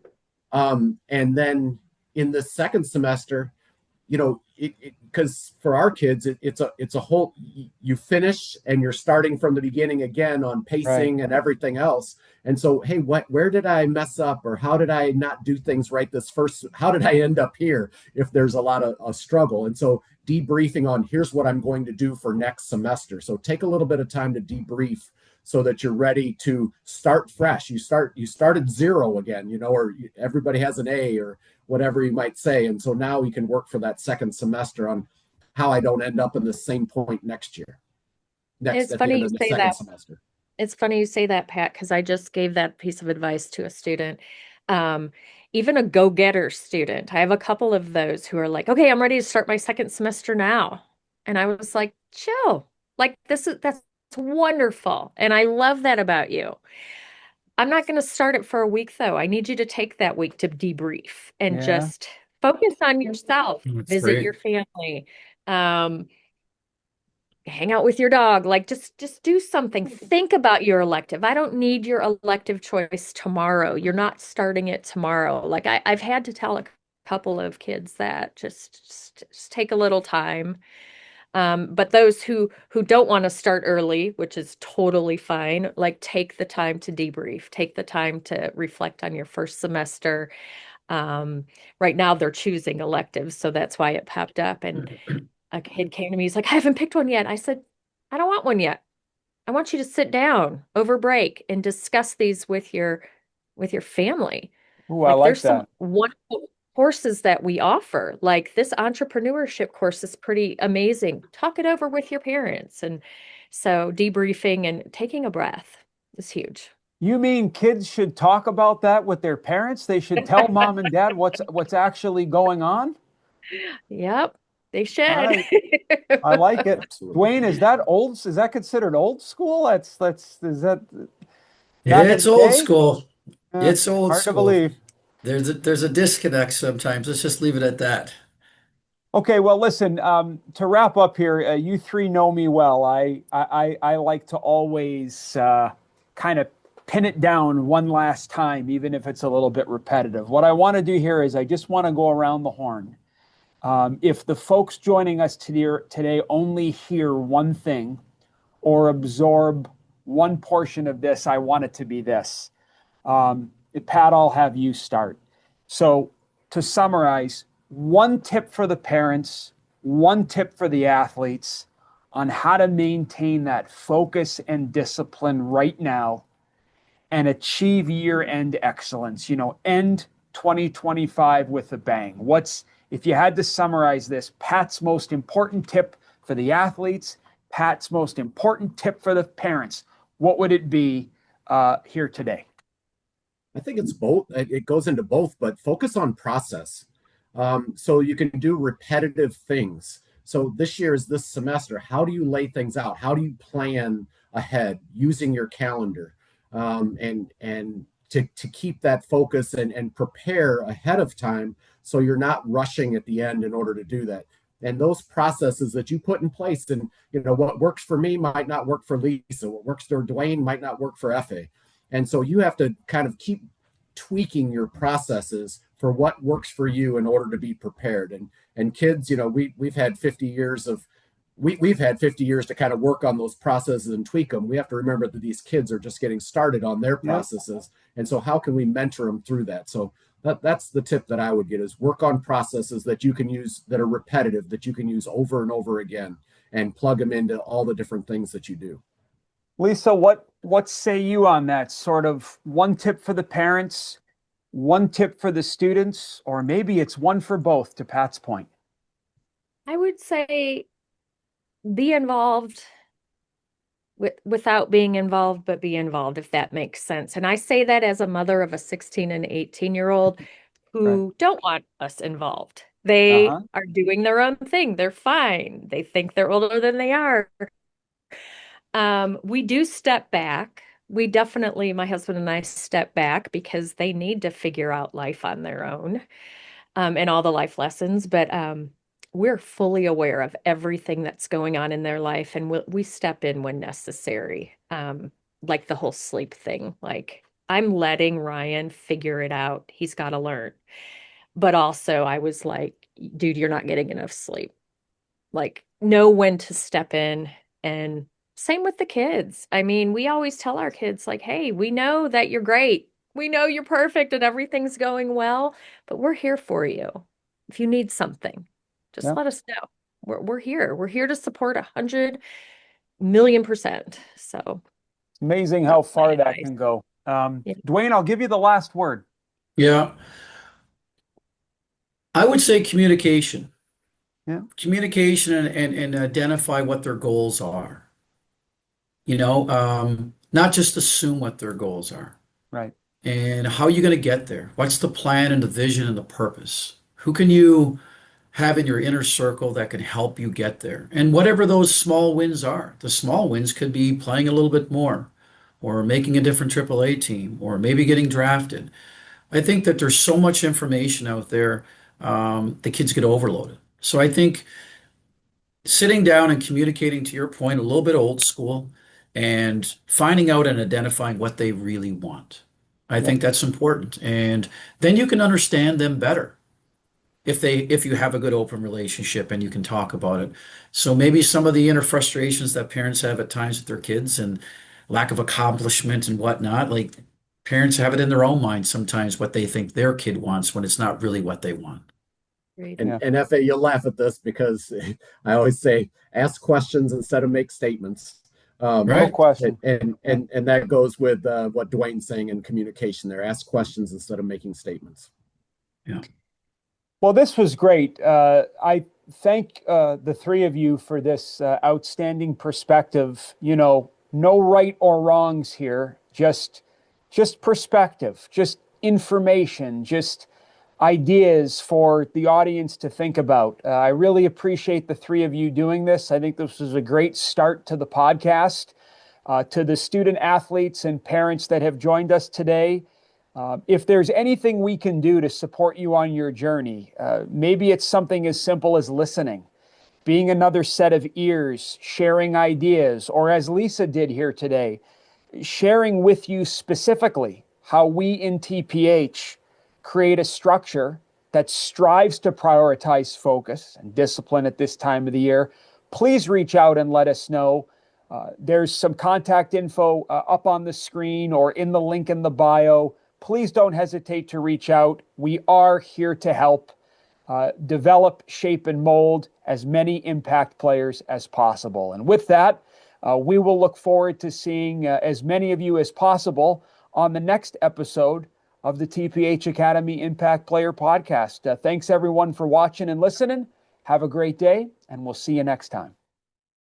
And then in the second semester, because for our kids, it's a whole, you finish and you're starting from the beginning again on pacing and everything else. And so, hey, where did I mess up, or how did I not do things right how did I end up here if there's a lot of a struggle? And so debriefing on here's what I'm going to do for next semester. So take a little bit of time to debrief so that you're ready to start fresh. You start at zero again, or everybody has an A or whatever you might say. And so now we can work for that second semester on how I don't end up in the same point next year, It's at the funny end you of the say second that. semester. It's funny you say that, Pat, because I just gave that piece of advice to a student. Um, Even a go-getter student. I have a couple of those who are like, okay, I'm ready to start my second semester now. And I was like, chill. Like that's wonderful. And I love that about you. I'm not going to start it for a week though. I need you to take that week to debrief and Yeah. just focus on yourself, That's visit your great. family. Um, Hang out with your dog, like just do something. Think about your elective. I don't need your elective choice tomorrow. You're not starting it tomorrow. Like I've had to tell a couple of kids that just take a little time. But those who don't want to start early, which is totally fine, like take the time to debrief, take the time to reflect on your first semester. um, right now they're choosing electives, so that's why it popped up. And a kid came to me, he's like, I haven't picked one yet. I said, I don't want one yet. I want you to sit down over break and discuss these with your family. Ooh, I Like like there's some that. wonderful courses that we offer. Like this entrepreneurship course is pretty amazing. Talk it over with your parents. And so debriefing and taking a breath is huge. You mean kids should talk about that with their parents? They should tell mom and dad what's actually going on? Yep, they All should. right. I like it. Absolutely. Dwayne, is that old? Is that considered old school? That's is that back in It's the old day? school. It's old Hard to school. believe. There's a disconnect sometimes. Let's just leave it at that. Okay, well, listen, to wrap up here, you three know me well. I like to always kind of pin it down one last time, even if it's a little bit repetitive. What I want to do here is I just want to go around the horn. If the folks joining us today only hear one thing or absorb one portion of this, I want it to be this. Pat, I'll have you start. So, to summarize, one tip for the parents, one tip for the athletes on how to maintain that focus and discipline right now and achieve year end excellence, end 2025 with a bang. If you had to summarize this, Pat's most important tip for the athletes, Pat's most important tip for the parents, what would it be here today? I think it's both. It goes into both, but focus on process. So you can do repetitive things. So this semester. How do you lay things out? How do you plan ahead using your calendar, and to keep that focus and prepare ahead of time so you're not rushing at the end in order to do that. And those processes that you put in place, and what works for me might not work for Lisa. What works for Dwayne might not work for Fa. And so you have to kind of keep tweaking your processes for what works for you in order to be prepared. And kids, we've had 50 years of we've had 50 years to kind of work on those processes and tweak them. We have to remember that these kids are just getting started on their Yeah. processes. And so how can we mentor them through that? So that's the tip that I would get, is work on processes that you can use, that are repetitive, that you can use over and over again, and plug them into all the different things that you do. Lisa, what say you on that? Sort of one tip for the parents, one tip for the students, or maybe it's one for both, to Pat's point. I would say be involved without being involved, but be involved, if that makes sense. And I say that as a mother of a 16 and 18-year-old Right. who don't want us involved. They Uh-huh. are doing their own thing. They're fine. They think they're older than they are. We do step back. We definitely, my husband and I step back because they need to figure out life on their own, and all the life lessons. But we're fully aware of everything that's going on in their life, and we step in when necessary. Like the whole sleep thing. Like I'm letting Ryan figure it out. He's got to learn. But also, I was like, dude, you're not getting enough sleep. Like, know when to step in. And same with the kids. I mean, we always tell our kids, like, hey, we know that you're great. We know you're perfect and everything's going well, but we're here for you. If you need something, just Yeah. let us know. We're here. We're here to support 100 million%. So Amazing how far Very that nice. can go. Yeah. Dwayne, I'll give you the last word. Yeah. I would say communication. Yeah. Communication and identify what their goals are. Not just assume what their goals are. Right. And how are you going to get there? What's the plan and the vision and the purpose? Who can you have in your inner circle that can help you get there? And whatever those small wins are, the small wins could be playing a little bit more, or making a different AAA team, or maybe getting drafted. I think that there's so much information out there, the kids get overloaded. So I think sitting down and communicating, to your point, a little bit old school, and finding out and identifying what they really want. I Yeah. think that's important. And then you can understand them better if you have a good open relationship and you can talk about it. So maybe some of the inner frustrations that parents have at times with their kids and lack of accomplishment and whatnot, like parents have it in their own mind sometimes what they think their kid wants when it's not really what they want. Great. Yeah. And FA, you'll laugh at this because I always say ask questions instead of make statements. No Right? question. And that goes with what Dwayne's saying in communication there. Ask questions instead of making statements. Yeah. Well, this was great. I thank the three of you for this outstanding perspective. No right or wrongs here, just perspective, just information, just ideas for the audience to think about. I really appreciate the three of you doing this. I think this was a great start to the podcast. To the student athletes and parents that have joined us today, if there's anything we can do to support you on your journey, maybe it's something as simple as listening, being another set of ears, sharing ideas, or as Lisa did here today, sharing with you specifically how we in TPH create a structure that strives to prioritize focus and discipline at this time of the year. Please reach out and let us know. There's some contact info up on the screen or in the link in the bio. Please don't hesitate to reach out. We are here to help develop, shape, and mold as many impact players as possible. And with that, we will look forward to seeing as many of you as possible on the next episode of the TPH Academy Impact Player Podcast. Thanks everyone for watching and listening. Have a great day, and we'll see you next time.